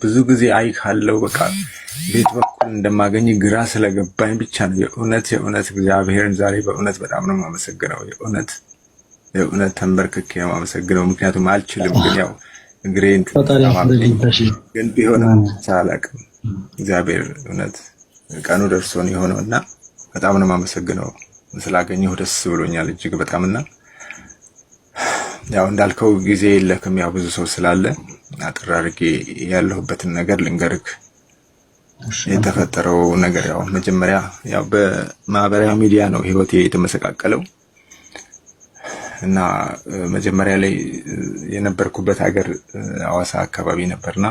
ብዙ ጊዜ አይ ካለው በቃ ቤት በኩል እንደማገኝ ግራ ስለገባኝ ብቻ ነው የእውነት እግዚአብሔርን ዛሬ በእውነት በጣም ነው የማመሰግነው። የእውነት ተንበርክኬ ነው የማመሰግነው። ምክንያቱም አልችልም፣ ግን ያው እግሬን ግን ቢሆንም ሳላቅም እግዚአብሔር እውነት ቀኑ ደርሶን የሆነውና በጣም ነው የማመሰግነው። ስላገኘሁ ደስ ብሎኛል እጅግ በጣምና ያው እንዳልከው ጊዜ የለክም፣ ያው ብዙ ሰው ስላለ አጥር አድርጌ ያለሁበትን ነገር ልንገርክ። የተፈጠረው ነገር ያው መጀመሪያ ያው በማህበራዊ ሚዲያ ነው ህይወቴ የተመሰቃቀለው እና መጀመሪያ ላይ የነበርኩበት ሀገር ሐዋሳ አካባቢ ነበርና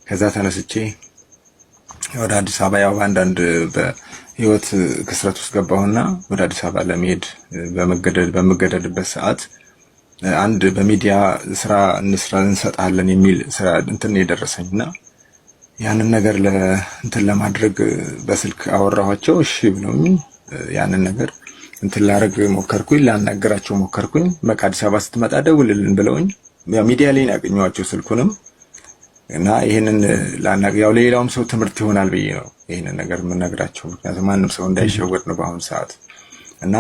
ከዛ ተነስቼ ወደ አዲስ አበባ ያው አንዳንድ በህይወት ክስረት ውስጥ ገባሁና ወደ አዲስ አበባ ለመሄድ በመገደድበት ሰዓት አንድ በሚዲያ ስራ እንሰጣለን የሚል ስራ እንትን የደረሰኝና ያንን ነገር እንትን ለማድረግ በስልክ አወራኋቸው። እሺ ብለውኝ ያንን ነገር እንትን ላደርግ ሞከርኩኝ፣ ላናገራቸው ሞከርኩኝ። በቃ አዲስ አበባ ስትመጣ ደውልልን ብለውኝ ያው ሚዲያ ላይ ያገኘኋቸው ስልኩንም እና ይሄንን ያው ሌላውም ሰው ትምህርት ይሆናል ብዬ ነው ይሄንን ነገር የምነግራቸው። ምክንያቱም ማንም ሰው እንዳይሸወድ ነው በአሁኑ ሰዓት። እና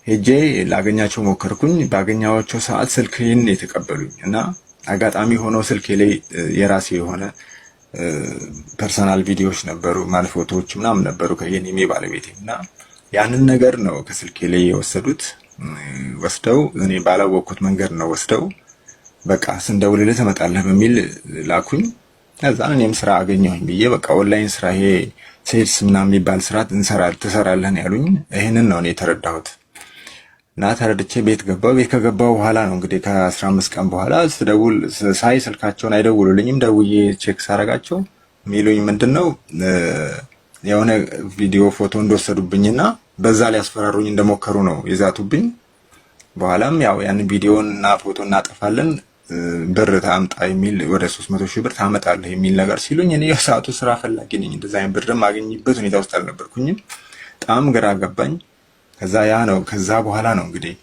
ሄጄ ላገኛቸው ሞከርኩኝ። ባገኛቸው ሰዓት ስልኬን የተቀበሉኝ እና አጋጣሚ ሆኖ ስልኬ ላይ የራሴ የሆነ ፐርሰናል ቪዲዮዎች ነበሩ፣ ማለት ፎቶዎች ምናምን ነበሩ ከየኔ ባለቤቴ እና ያንን ነገር ነው ከስልኬ ላይ የወሰዱት። ወስደው እኔ ባላወቅኩት መንገድ ነው ወስደው በቃ ስንደውልልህ ትመጣለህ በሚል ላኩኝ። ከዛ እኔም ስራ አገኘሁኝ ብዬ በቃ ኦንላይን ስራ ይሄ ሴልስ ምናምን የሚባል ስራ ትሰራለህ ነው ያሉኝ። ይሄንን ነው እኔ የተረዳሁት እና ተረድቼ ቤት ገባሁ። ቤት ከገባሁ በኋላ ነው እንግዲህ ከ15 ቀን በኋላ ስደውል ሳይ ስልካቸውን አይደውሉልኝም። ደውዬ ቼክ ሳረጋቸው የሚሉኝ ምንድነው የሆነ ቪዲዮ ፎቶ እንደወሰዱብኝና በዛ ላይ ያስፈራሩኝ እንደሞከሩ ነው የዛቱብኝ። በኋላም ያው ያን ቪዲዮና ፎቶ እናጠፋለን ብር ታምጣ የሚል ወደ 300 ሺህ ብር ታመጣለህ የሚል ነገር ሲሉኝ እኔ የሰዓቱ ስራ ፈላጊ ነኝ፣ እንደዛ አይነት ብር ማግኘበት ሁኔታ ውስጥ አልነበርኩኝም። በጣም ግራ ገባኝ። ከዛ በኋላ ነው እንግዲህ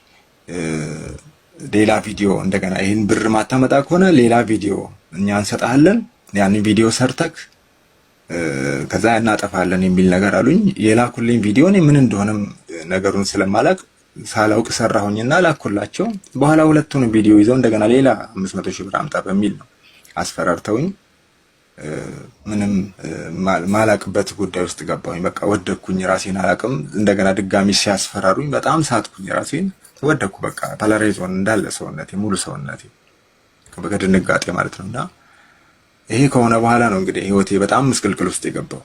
ሌላ ቪዲዮ እንደገና ይሄን ብር ማታመጣ ከሆነ ሌላ ቪዲዮ እኛ እንሰጣለን፣ ያን ቪዲዮ ሰርተክ ከዛ እናጠፋለን የሚል ነገር አሉኝ። የላኩልኝ ቪዲዮ እኔ ምን እንደሆነም ነገሩን ስለማላቅ ሳላውቅ ሰራሁኝና ላኩላቸው። በኋላ ሁለቱን ቪዲዮ ይዘው እንደገና ሌላ 500 ሺህ ብር አምጣ በሚል ነው አስፈራርተውኝ ምንም ማላቅበት ጉዳይ ውስጥ ገባሁኝ። በቃ ወደኩኝ፣ ራሴን አላቅም። እንደገና ድጋሚ ሲያስፈራሩኝ በጣም ሳትኩኝ፣ ራሴን ወደኩ። በቃ ፓላራይዞን እንዳለ ሰውነቴ ሙሉ ሰውነቴ በድንጋጤ ማለት ነውና ይሄ ከሆነ በኋላ ነው እንግዲህ ህይወቴ በጣም ምስቅልቅል ውስጥ የገባው።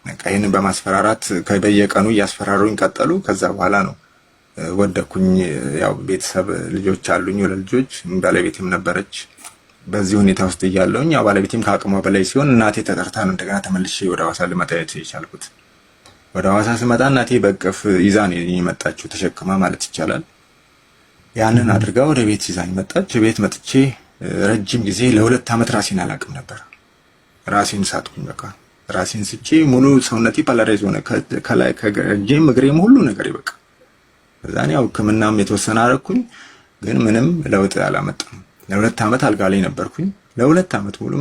በቃ ይሄንን በማስፈራራት በየቀኑ እያስፈራሩኝ ቀጠሉ። ከዛ በኋላ ነው ወደኩኝ። ያው ቤተሰብ ልጆች አሉኝ፣ ወለ ልጆች ባለቤቴም ነበረች። በዚህ ሁኔታ ውስጥ እያለሁኝ ያው ባለቤቴም ከአቅሟ በላይ ሲሆን እናቴ ተጠርታ ነው እንደገና ተመልሼ ወደ ሐዋሳ ልመጣ የቻልኩት። ወደ ሐዋሳ ስመጣ እናቴ በቅፍ ይዛ ነው የመጣችው፣ ተሸክማ ማለት ይቻላል። ያንን አድርጋ ወደ ቤት ይዛኝ መጣች። ቤት መጥቼ ረጅም ጊዜ ለ2 ዓመት ራሴን አላቅም ነበር። ራሴን ሳትኩኝ። በቃ ራሴን ስቼ ሙሉ ሰውነቴ ፓላራይዝ ሆነ፣ ከላይ ከእጄም እግሬም ሁሉ ነገር ይበቃ። በዛኔ ያው ሕክምናም የተወሰነ አደረኩኝ፣ ግን ምንም ለውጥ አላመጣም። ለ2 ዓመት አልጋ ላይ ነበርኩኝ። ለ2 ዓመት ሙሉ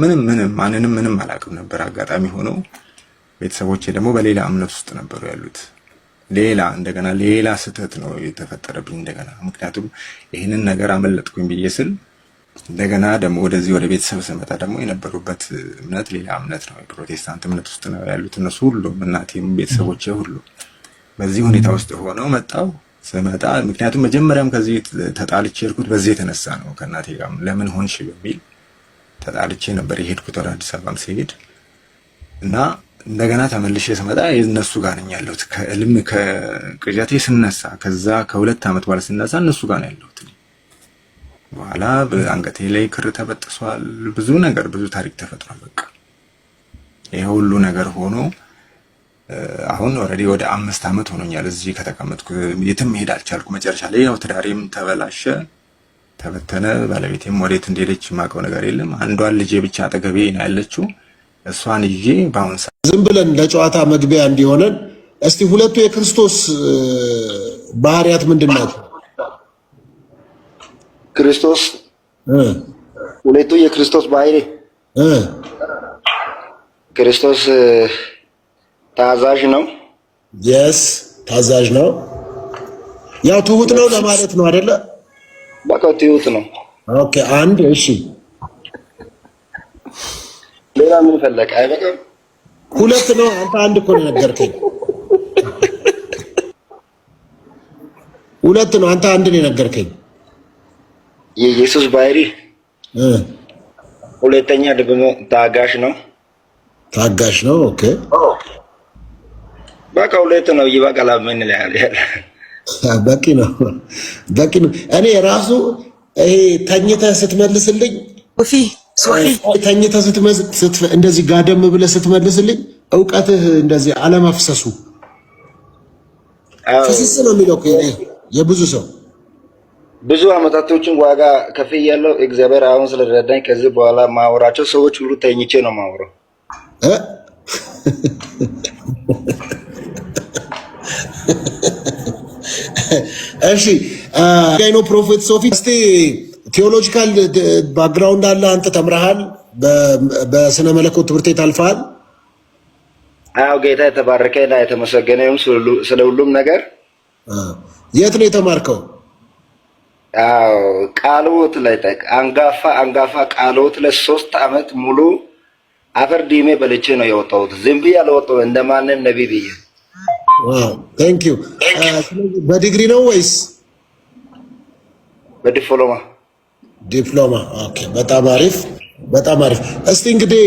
ማንንም አላቅም ነበር። አጋጣሚ ሆኖ ቤተሰቦቼ ደግሞ በሌላ እምነት ውስጥ ነበሩ ያሉት። እንደገና ሌላ ስህተት ነው የተፈጠረብኝ እንደገና። ምክንያቱም ይህንን ነገር አመለጥኩኝ ብዬ ስል እንደገና ደግሞ ወደዚህ ወደ ቤተሰብ ስመጣ ደግሞ የነበሩበት እምነት ሌላ እምነት ነው፣ የፕሮቴስታንት እምነት ውስጥ ነው ያሉት እነሱ ሁሉ፣ እናቴም ቤተሰቦቼ ሁሉ። በዚህ ሁኔታ ውስጥ ሆነው ስመጣ ምክንያቱም መጀመሪያም ከዚህ ተጣልቼ ሄድኩት በዚህ የተነሳ ነው። ከእናቴ ጋር ለምን ሆንሽ በሚል ተጣልቼ ነበር የሄድኩት ወደ አዲስ አበባም ሲሄድ እና እንደገና ተመልሼ ስመጣ እነሱ ጋር ነኝ ያለሁት። ከእልም ከቅዠቴ ስነሳ ከዛ ከ2 ዓመት በኋላ ስነሳ እነሱ ጋር ነው ያለሁት። በኋላ በአንገቴ ላይ ክር ተበጥሷል። ብዙ ታሪክ ተፈጥሯል። በቃ ይሄ ሁሉ ነገር ሆኖ አሁን ኦልሬዲ ወደ 5 ዓመት ሆኖኛል እዚህ ከተቀመጥኩ። የትም መሄድ አልቻልኩ። መጨረሻ ላይ ያው ትዳሬም ተበላሸ፣ ተበተነ። ባለቤቴም ወዴት እንደሄደች የማውቀው ነገር የለም። አንዷን ልጄ ብቻ አጠገቤ ነው ያለችው። እሷን ይዤ በአሁን ሰዓት ዝም ብለን ለጨዋታ መግቢያ እንዲሆነን እስቲ ሁለቱ የክርስቶስ ባህሪያት ምንድን ናቸው? ሁለቱ የክርስቶስ ባህሪ ክርስቶስ ታዛዥ ነው። የስ ታዛዥ ነው። ያው ትሁት ነው ለማለት ነው አይደለ? በቃ ትሁት ነው። ኦኬ አንድ እሺ፣ ሌላ ምን ፈለቀ? አይበቃም? ሁለት ነው። አንተ አንድ እኮ ነው ነገርከኝ። ሁለት ነው። አንተ አንድ ነው ነገርከኝ። የኢየሱስ ባህሪ ሁለተኛ ደግሞ ታጋሽ ነው። ታጋሽ ነው። ኦኬ በቃ ሁለት ነው። ይበቃል። ምን ያህል በቂ ነው። በቂ ነው። እኔ ራሱ ይሄ ተኝተህ ስትመልስልኝ ተኝተህ እንደዚህ ጋደም ብለህ ስትመልስልኝ እውቀትህ እንደዚህ አለመፍሰሱ ፍስስ ነው የሚለው የብዙ ሰው ብዙ አመታቶችን ዋጋ ከፍዬ ያለው እግዚአብሔር አሁን ስለረዳኝ ከዚህ በኋላ ማወራቸው ሰዎች ሁሉ ተኝቼ ነው ማወራው። እሺ ጋይኖ ፕሮፌት ሶፊ እስቲ ቴዎሎጂካል ባክግራውንድ አለ። አንተ ተምረሃል፣ በስነ መለኮት ትምህርት ቤት አልፈሃል። አዎ ጌታ የተባረከና የተመሰገነ ይሁን ስለ ሁሉም ነገር። የት ነው የተማርከው? አዎ ቃልዎት ላይ አንጋፋ ቃልዎት ለ3 አመት ሙሉ አፈር ዲሜ በልቼ ነው የወጣሁት። ዝም ብዬ አልወጣሁም እንደማንም ነብይ ብዬ። ዋው ቴንክ ዩ። በዲግሪ ነው ወይስ በዲፕሎማ? ዲፕሎማ። ኦኬ በጣም አሪፍ በጣም አሪፍ። እስቲ እንግዲህ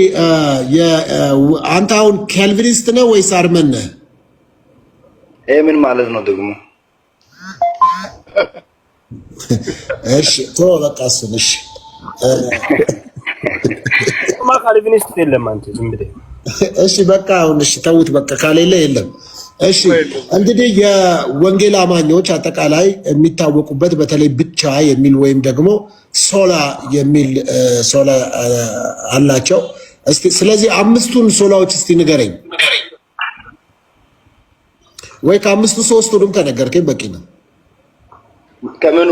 አንተ አሁን ካልቪኒስት ነህ ወይስ አርመን ነህ? ምን ማለት ነው ደግሞ? እሺ ቶ በቃ እሱን እሺ ካልቪኒስት የለም አንተ ዝም ብለህ እሺ በቃ አሁን እሺ ተውት በቃ ካሌለ የለም። እሺ እንግዲህ የወንጌል አማኞች አጠቃላይ የሚታወቁበት በተለይ ብቻ የሚል ወይም ደግሞ ሶላ የሚል ሶላ አላቸው። እስቲ ስለዚህ አምስቱን ሶላዎች እስቲ ንገረኝ፣ ወይ ከአምስቱ ሶስቱንም ከነገርከኝ በቂ ነው። ከምኑ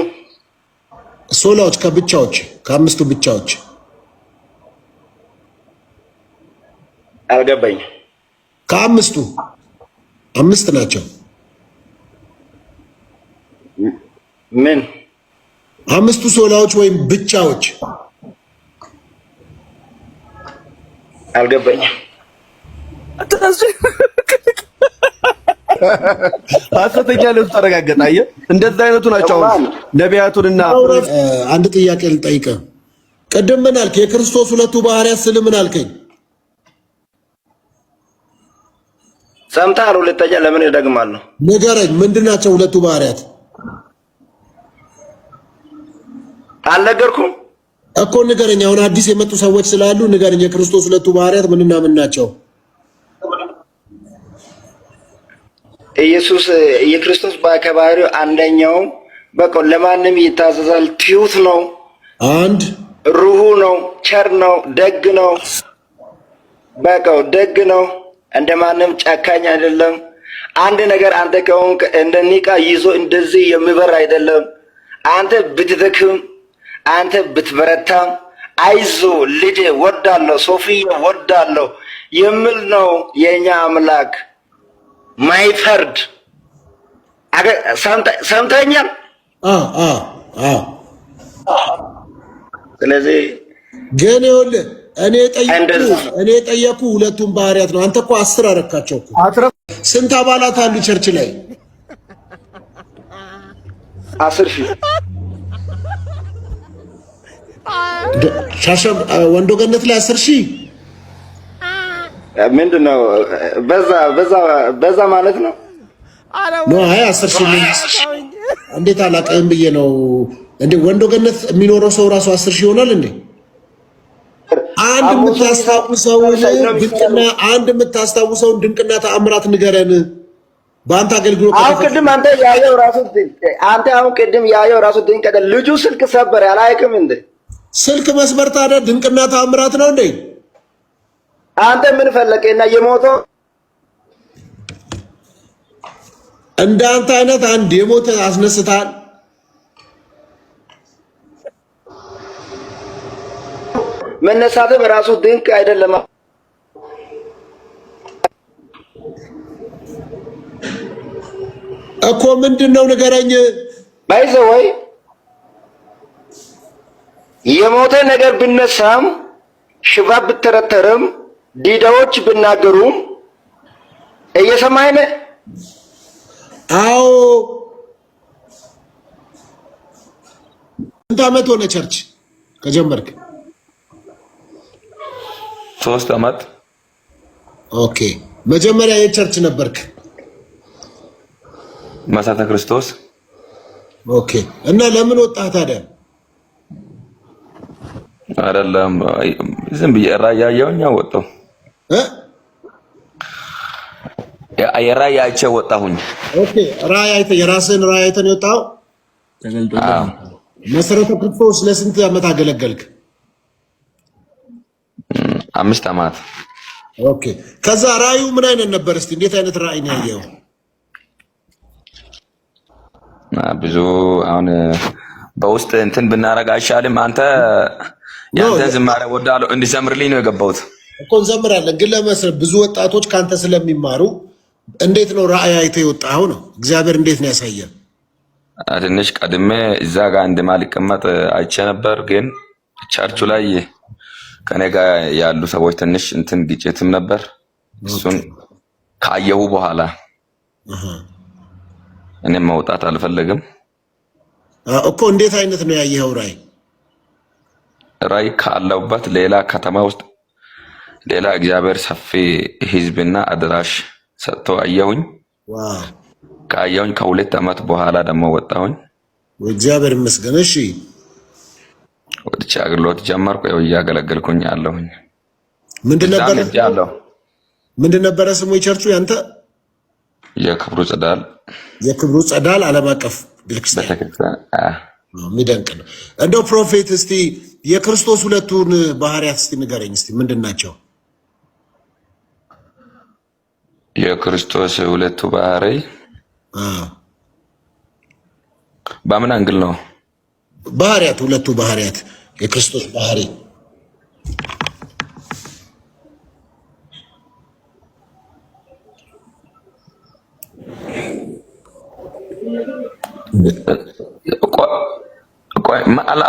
ሶላዎች? ከብቻዎች፣ ከአምስቱ ብቻዎች አልገባኝም። ከአምስቱ አምስት ናቸው። ምን አምስቱ ሶላዎች ወይም ብቻዎች? አልገባኝም። ሐሰተኛ ነው ተረጋገጠ። አየህ እንደዛ አይነቱ ናቸው ነቢያቱንና። አንድ ጥያቄ ልጠይቅህ። ቅድም ምን አልክ? የክርስቶስ ሁለቱ ባህሪያት ስል ምን አልከኝ? ሰምተሃል? ሁለተኛ ለምን እደግማለሁ? ንገረኝ። ምንድን ናቸው ሁለቱ ባህሪያት? አልነገርኩም እኮ ንገረኝ። አሁን አዲስ የመጡ ሰዎች ስላሉ ንገረኝ። የክርስቶስ ሁለቱ ባህሪያት ምንና ምን ናቸው? ኢየሱስ የክርስቶስ ከባህሪው አንደኛው በቃ ለማንም ይታዘዛል፣ ትሁት ነው፣ አንድ ሩሁ ነው፣ ቸር ነው፣ ደግ ነው። በቃ ደግ ነው፣ እንደማንም ጨካኝ አይደለም። አንድ ነገር አንተ ከሆንክ እንደ ኒቃ ይዞ እንደዚህ የሚበር አይደለም። አንተ ብትደክም አንተ ብትበረታም አይዞ ልጄ ወዳለሁ ሶፊያ ወዳለሁ የሚል ነው የኛ አምላክ። ማይፈርድ ሰምተኛል። ስለዚህ ግን ይኸውልህ እኔ ጠየኩ ሁለቱም ባህሪያት ነው። አንተ እኮ 10 አረካቸው እኮ። ስንት አባላት አሉ ቸርች ላይ? 10,000 ወንዶ ገነት ላይ 10,000 ምንድነው? በዛ ማለት ነው። አይ 10,000 እንዴት አላውቅም ብዬ ነው እንዴ። ወንዶ ገነት የሚኖረው ሰው ራሱ 10,000 ይሆናል እንዴ? አንድ የምታስታውሰውን ድንቅና ተአምራት ንገረን። በአንተ አገልግሎት ቅድም አንተ ያየው ራሱ ድንቅ ልጁ ስልክ ሰበር ያላይክም እንዴ? ስልክ መስበር ታዲያ ድንቅና ተአምራት ነው እንዴ? አንተ ምን ፈለቀና የሞተው እንዳንተ አይነት አንድ የሞተ አስነስታል። መነሳትም ራሱ ድንቅ አይደለም? እኮ ምንድነው ንገረኝ። ባይዘወይ የሞተ ነገር ብነሳም ሽባ ብተረተርም ዲዳዎች ብናገሩም እየሰማኸኝ ነህ? አዎ። ስንት ዓመት ሆነ ቸርች ከጀመርክ? 3 ዓመት። ኦኬ። መጀመሪያ የቸርች ነበርክ? መሰረተ ክርስቶስ። ኦኬ። እና ለምን ወጣህ ታዲያ? አይደለም ዝም ብዬ ራእይ ያየሁኝ ወጣሁ። የራእይ አይቼ ወጣሁኝ። ኦኬ። ራእይ አይተህ የራስህን ራእይ አይተህ ነው የወጣኸው? መሰረተ ክርስቶስ ለስንት ዓመት አገለገልክ? 5 ዓመት። ኦኬ። ከዛ ራእዩ ምን አይነት ነበር? እስቲ እንዴት አይነት ራእይ ነው ያየኸው? ብዙ አሁን በውስጥ እንትን ብናረግ አይሻልም? አንተ ያንተ ዝማሬ ወዳለው እንዲዘምርልኝ ነው የገባሁት እኮ። እንዘምራለን ግን ለመስረት ብዙ ወጣቶች ካንተ ስለሚማሩ እንዴት ነው ራእይ አይተህ የወጣኸው ነው? እግዚአብሔር እንዴት ነው ያሳየህ? ትንሽ ቀድሜ እዛ ጋር እንደማልቀመጥ አይቼ ነበር። ግን ቸርቹ ላይ ከኔ ጋር ያሉ ሰዎች ትንሽ እንትን ግጭትም ነበር። እሱን ካየሁ በኋላ እኔም መውጣት አልፈለግም እኮ። እንዴት አይነት ነው ያየኸው ራእይ? ራእይ ካለውበት ሌላ ከተማ ውስጥ ሌላ እግዚአብሔር ሰፊ ህዝብና አድራሽ ሰጥቶ አየሁኝ። ካየሁኝ ከ2 ዓመት በኋላ ደግሞ ወጣሁኝ። እግዚአብሔር ይመስገን። እሺ ወጥቼ አገልግሎት ጀመርኩ። ያው እያገለገልኩኝ አለሁኝ። ምንድን ነበረ ስሙ የቸርቹ ያንተ? የክብሩ ጸዳል። የክብሩ ጸዳል ዓለም አቀፍ ቤተክርስቲያን። የሚደንቅ ነው። እንደው ፕሮፌት እስቲ የክርስቶስ ሁለቱን ባህሪያት እስቲ ንገረኝ እስቲ ምንድን ናቸው? የክርስቶስ ሁለቱ ባህሪ በምን አንግል ነው? ባህሪያት፣ ሁለቱ ባህሪያት የክርስቶስ ባህሪ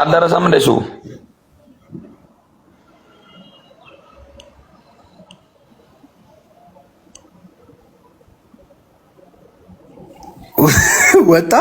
አልደረሰም እንደሱ ወጣ